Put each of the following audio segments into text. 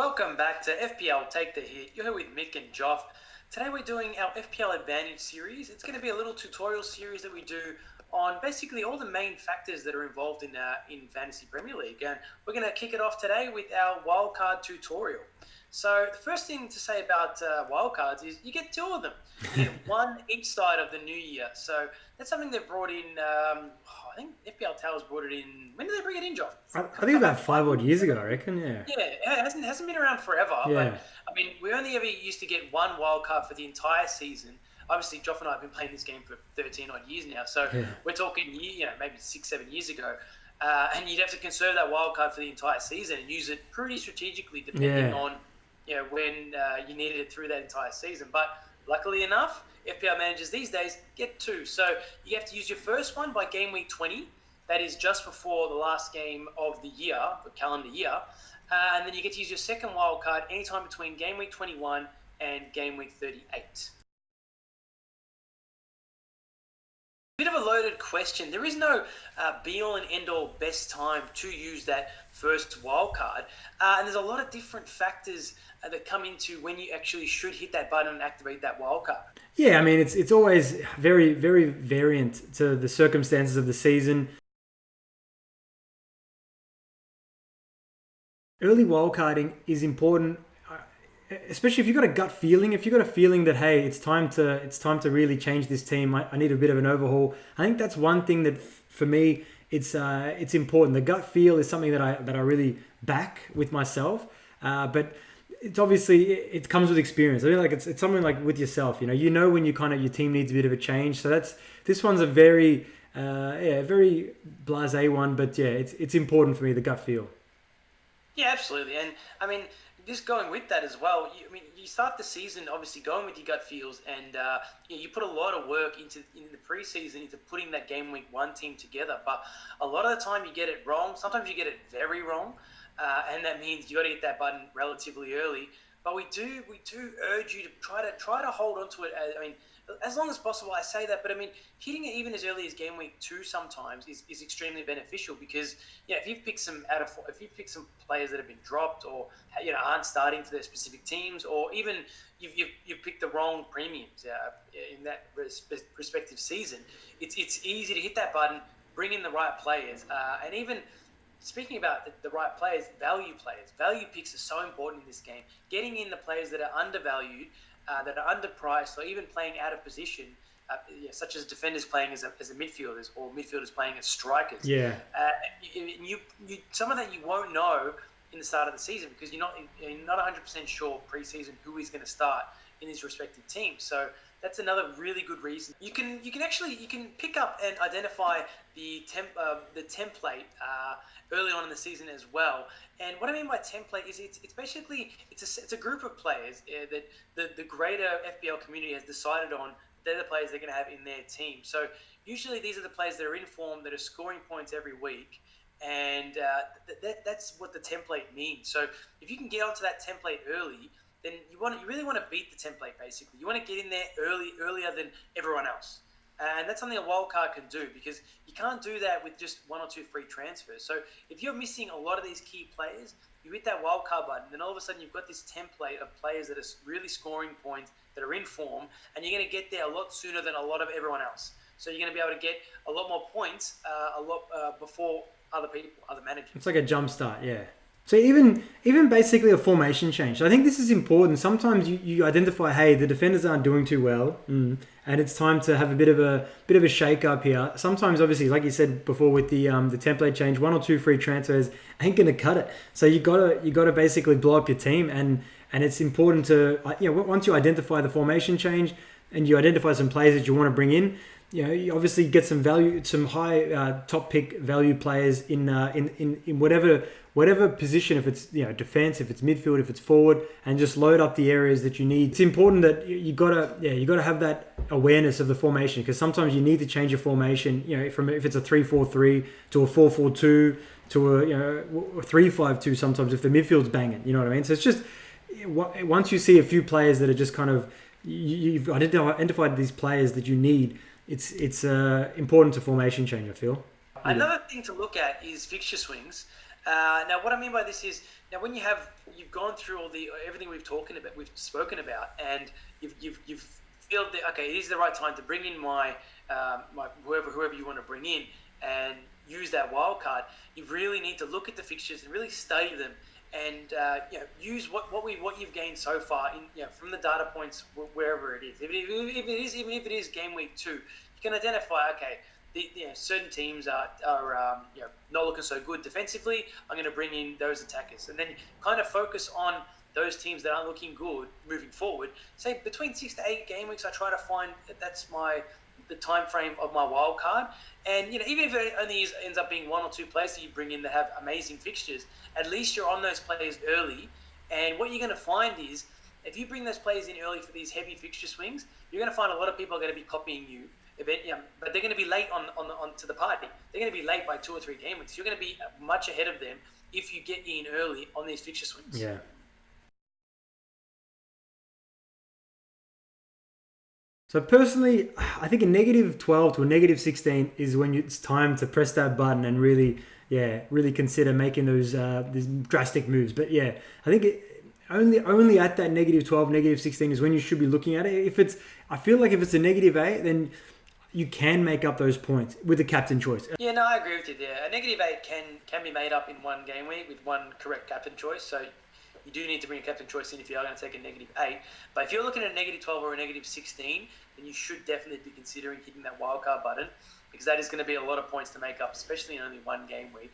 Welcome back to FPL Take The Hit. You're here with Mick and Joff. Today we're doing our FPL Advantage series. It's going to be a little tutorial series that we do on basically all the main factors that are involved in Fantasy Premier League. And we're going to kick it off today with our Wildcard tutorial. So the first thing to say about wildcards is you get two of them. You get one each side of the new year. So that's something they've brought in, I think FPL Towers brought it in. When did they bring it in, Joff? I think about 5 odd years ago, I reckon, yeah. Yeah, it hasn't been around forever. Yeah. But, I mean, we only ever used to get one wild card for the entire season. Obviously, Joff and I have been playing this game for 13 odd years now. So we're talking, maybe 6-7 years ago. And you'd have to conserve that wild card for the entire season and use it pretty strategically depending on when you needed it through that entire season. But luckily enough, FPL managers these days get two. So you have to use your first one by game week 20. That is just before the last game of the year, the calendar year. And then you get to use your second wild card anytime between game week 21 and game week 38. Bit of a loaded question. There is no be-all and end-all best time to use that first wildcard. And there's a lot of different factors that come into when you actually should hit that button and activate that wildcard. Yeah, I mean, it's always very, very variant to the circumstances of the season. Early wildcarding is important, especially if you've got a gut feeling. If you've got a feeling that, hey, it's time to really change this team. I need a bit of an overhaul. I think that's one thing that for me it's important. The gut feel is something that I really back with myself. But it's obviously it comes with experience. I mean, like it's something like with yourself. You know when your team needs a bit of a change. So this one's a very very blasé one. But yeah, it's important for me, the gut feel. Yeah, absolutely. And I mean, just going with that as well, you start the season obviously going with your gut feels, and you put a lot of work in the preseason into putting that game week 1 team together. But a lot of the time you get it wrong. Sometimes you get it very wrong, and that means you got to hit that button relatively early. But we do urge you to try to hold on to it. As long as possible, I say that, but I mean, hitting it even as early as game week 2 sometimes is extremely beneficial because if you've picked some players that have been dropped or aren't starting for their specific teams, or even you've picked the wrong premiums in that respective season, it's easy to hit that button, bring in the right players, and even. Speaking about the right players, value picks are so important in this game. Getting in the players that are undervalued, that are underpriced, or even playing out of position, such as defenders playing as a midfielders or midfielders playing as strikers. Yeah. You some of that you won't know in the start of the season because you're not 100% sure preseason who is going to start in his respective teams. So that's another really good reason. You can pick up and identify the template early on in the season as well. And what I mean by template is it's basically it's a group of players that the greater FPL community has decided on. They're the players they're going to have in their team. So usually these are the players that are in form, that are scoring points every week. And that's what the template means. So if you can get onto that template early, then you really want to beat the template, basically. You want to get in there earlier than everyone else. And that's something a wildcard can do because you can't do that with just 1 or 2 free transfers. So if you're missing a lot of these key players, you hit that wildcard button, then all of a sudden you've got this template of players that are really scoring points, that are in form, and you're going to get there a lot sooner than a lot of everyone else. So you're going to be able to get a lot more points before other people, other managers. It's like a jump start, yeah. So even basically a formation change. So I think this is important. Sometimes you identify, hey, the defenders aren't doing too well, and it's time to have a bit of a shake up here. Sometimes, obviously, like you said before, with the template change, 1 or 2 free transfers ain't gonna cut it. So you gotta basically blow up your team, and it's important to once you identify the formation change and you identify some players that you want to bring in. You obviously get some value, some high top pick value players in whatever position, if it's defense, if it's midfield, if it's forward, and just load up the areas that you need. It's important that you gotta have that awareness of the formation, because sometimes you need to change your formation. From if it's a 3-4-3 to a 4-4-2 to a 3-5-2. Sometimes if the midfield's banging, you know what I mean. So it's just once you see a few players that are just kind of you've identified these players that you need. It's important to formation change, I feel. Another thing to look at is fixture swings. Now, what I mean by this is Now, when you've gone through everything we've spoken about, and you've feel that okay, it is the right time to bring in my whoever you want to bring in and use that wild card. You really need to look at the fixtures and really study them, and use what you've gained so far from the data points wherever it is. Even if it is game week 2, you can identify certain teams are not looking so good defensively. I'm going to bring in those attackers, and then kind of focus on those teams that aren't looking good moving forward. Say between 6 to 8 game weeks, I try to find that's the time frame of my wild card. And even if it only ends up being 1 or 2 players that you bring in that have amazing fixtures, at least you're on those players early. And what you're going to find is, if you bring those players in early for these heavy fixture swings, you're going to find a lot of people are going to be copying you. But they're going to be late on to the party. They're going to be late by 2 or 3 game weeks. You're going to be much ahead of them if you get in early on these fixture swings. Yeah. So personally, I think a -12 to a -16 is when it's time to press that button and really consider making those these drastic moves. But yeah, I think only at that -12, -16 is when you should be looking at it. I feel like if it's a -8, then you can make up those points with the captain choice. Yeah, no, I agree with you there. A -8 can be made up in one game week with one correct captain choice. So you do need to bring a captain choice in if you are going to take a -8. But if you're looking at a -12 or a -16, then you should definitely be considering hitting that wildcard button, because that is going to be a lot of points to make up, especially in only one game week.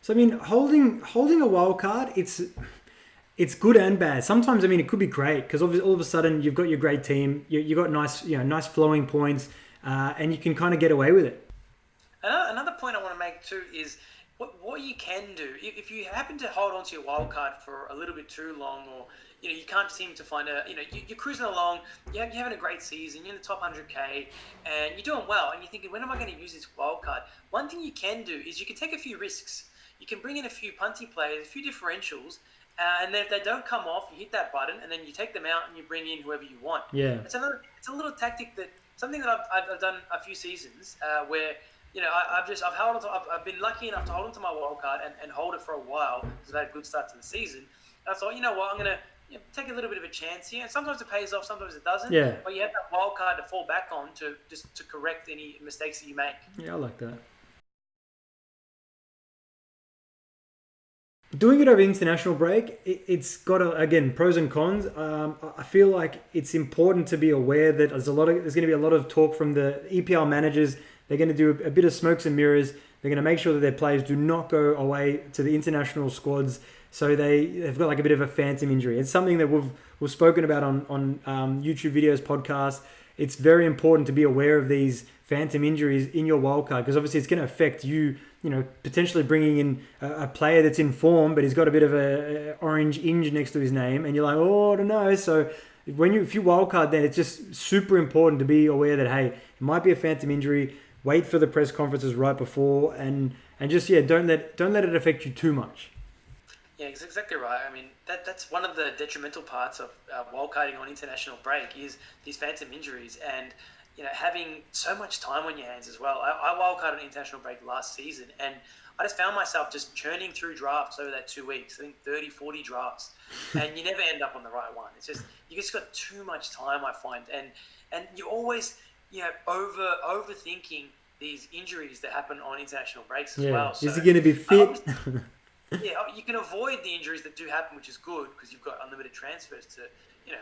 So I mean, holding a wild card, it's good and bad. Sometimes, I mean, it could be great because all of a sudden you've got your great team, you got nice flowing points, and you can kind of get away with it. Another point I want to make too is what you can do if you happen to hold onto your wild card for a little bit too long, or you can't seem to find you're cruising along, you're having a great season, you're in the top 100k, and you're doing well, and you're thinking, when am I going to use this wild card? One thing you can do is you can take a few risks. You can bring in a few punty players, a few differentials, and then if they don't come off, you hit that button, and then you take them out and you bring in whoever you want. Yeah, it's a little tactic something that I've done a few seasons where. I've been lucky enough to hold onto my wild card and hold it for a while because I've had a good start to the season. And I thought, I'm going to take a little bit of a chance here. And sometimes it pays off, sometimes it doesn't. Yeah. But you have that wild card to fall back on to correct any mistakes that you make. Yeah, I like that. Doing it over international break, it's got again pros and cons. I feel like it's important to be aware that there's going to be a lot of talk from the EPL managers. They're going to do a bit of smokes and mirrors. They're going to make sure that their players do not go away to the international squads. So they've got like a bit of a phantom injury. It's something that we've spoken about on YouTube videos, podcasts. It's very important to be aware of these phantom injuries in your wildcard, because obviously it's going to affect you. Potentially bringing in a player that's in form, but he's got a bit of a orange inge next to his name, and you're like, oh, I don't know. So if you wildcard, then it's just super important to be aware that, hey, it might be a phantom injury. Wait for the press conferences right before, and just don't let it affect you too much. Yeah, it's exactly right. I mean, that's one of the detrimental parts of wildcarding on international break is these phantom injuries, and having so much time on your hands as well. I wildcarded on international break last season, and I just found myself just churning through drafts over that 2 weeks. I think 30, 40 drafts, and you never end up on the right one. It's just you just got too much time, I find, and you always overthinking these injuries that happen on international breaks as well. So, is he going to be fit? You can avoid the injuries that do happen, which is good because you've got unlimited transfers to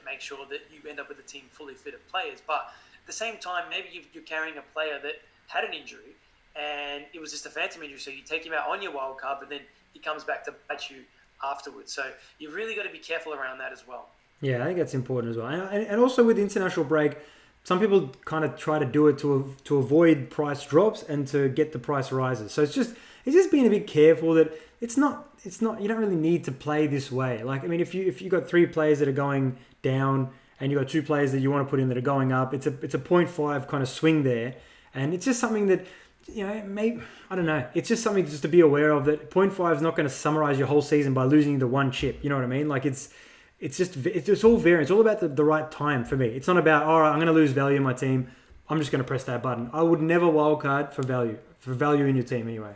make sure that you end up with a team fully fit of players. But at the same time, maybe you're carrying a player that had an injury and it was just a phantom injury, so you take him out on your wild card, but then he comes back to bite you afterwards. So you've really got to be careful around that as well. Yeah, I think that's important as well. And also with the international break, some people kind of try to do it to avoid price drops and to get the price rises. So it's just being a bit careful that it's not you don't really need to play this way. Like, I mean, if you got 3 players that are going down and you got 2 players that you want to put in that are going up, it's a 0.5 kind of swing there, and it's just something that maybe, I don't know. It's just something just to be aware of, that 0.5 is not going to summarize your whole season by losing the one chip. You know what I mean? Like it's all variant. It's all about the right time for me. It's not about, all right, I'm going to lose value in my team, I'm just going to press that button. I would never wildcard for value. for value in your team anyway.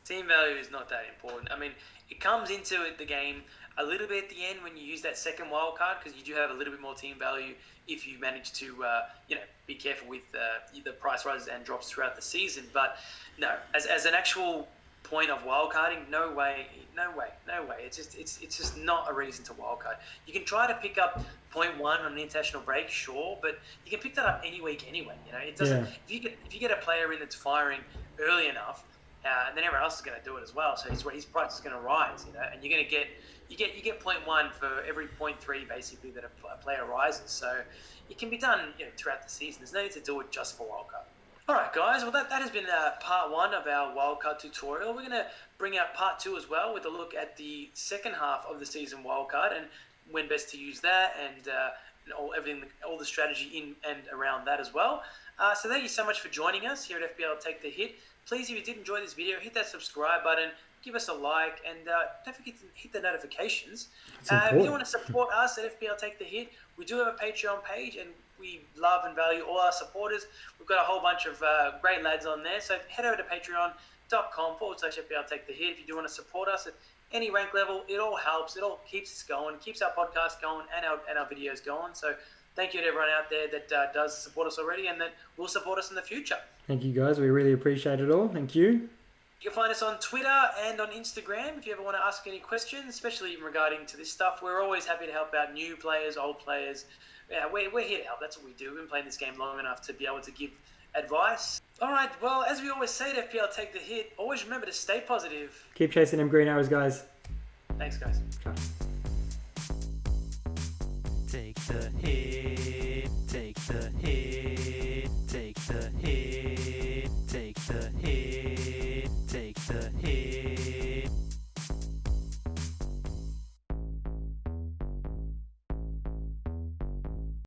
Team value is not that important. I mean, it comes into the game a little bit at the end when you use that second wild card, because you do have a little bit more team value if you manage to, be careful with the price rises and drops throughout the season. But no, as an actual point of wildcarding, no way. It's just not a reason to wildcard. You can try to pick up 0.1 on an international break, sure, but you can pick that up any week anyway. It doesn't. Yeah. If you get a player in that's firing early enough, then everyone else is going to do it as well. So his price is going to rise. And you're going to get 0.1 for every 0.3 basically that a player rises. So it can be done throughout the season. There's no need to do it just for wildcard. All right, guys. Well, that has been part 1 of our wildcard tutorial. We're going to bring out part 2 as well with a look at the second half of the season wildcard and when best to use that and all the strategy in and around that as well. So thank you so much for joining us here at FPL Take The Hit. Please, if you did enjoy this video, hit that subscribe button, give us a like, and don't forget to hit the notifications. If you want to support us at FPL Take The Hit, we do have a Patreon page, and we love and value all our supporters. We've got a whole bunch of great lads on there, so head over to patreon.com/FPL Take The Hit if you do want to support us at any rank level. It all helps. It all keeps us going, keeps our podcast going and our videos going. So thank you to everyone out there that does support us already and that will support us in the future. Thank you, guys. We really appreciate it all. Thank you. You can find us on Twitter and on Instagram if you ever want to ask any questions, especially regarding to this stuff. We're always happy to help out new players, old players. Yeah, we're here to help. That's what we do. We've been playing this game long enough to be able to give advice. All right, well, as we always say at FPL Take The Hit, always remember to stay positive. Keep chasing them green arrows, guys. Thanks, guys. Ciao.